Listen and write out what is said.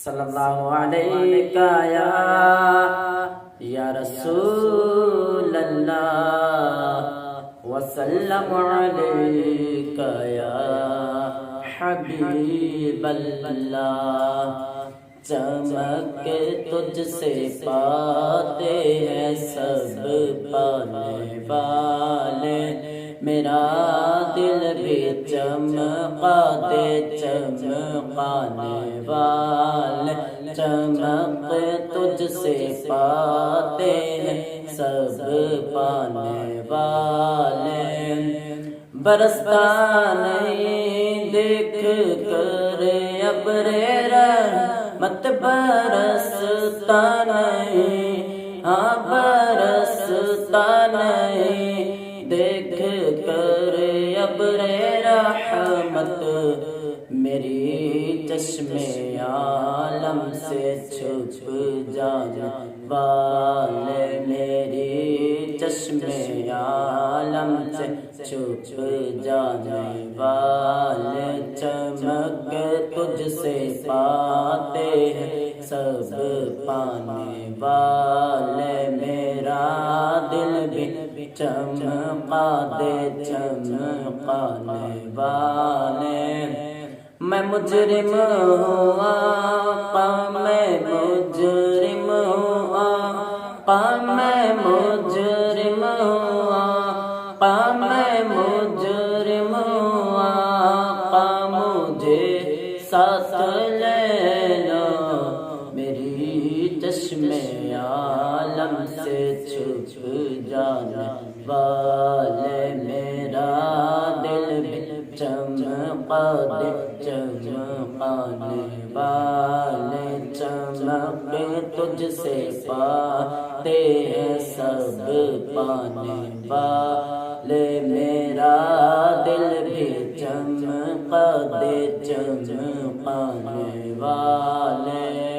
صلی اللہ علیہ یا رسول اللہ وسلم علیک یا حبیب اللہ۔ چمک تجھ سے پاتے ہیں سب پانے والے، میرا دل بھی چمکا دے چمکانے والے۔ چمک تجھ سے پاتے ہیں سب پانے والے، برستا نہیں دیکھ کر ابر رحمت، برستا نہیں ہاں برستا نہیں دیکھ کر ابر رحمت، میری چشم عالم سے چھپ جانے والے، میری چشم عالم سے چھپ جانے والے۔ چمک تجھ سے پاتے ہیں سب پانے والے، میرا دل بھی چمکا دے چمکانے والے۔ میں مجرم ہوں آقا میں مجرم ہوں آقا میں مجرم ہوں آقا میں مجرم ہوں آقا، مجھے ساتھ لے لو، میری چشم عالم سے چھپ جانے والے، میرا دل بھی چمکا دے چمکانے والے۔ چمک تجھ سے پاتے ہیں سب پانے والے، میرا دل بھی چمکا دے چمکانے والے۔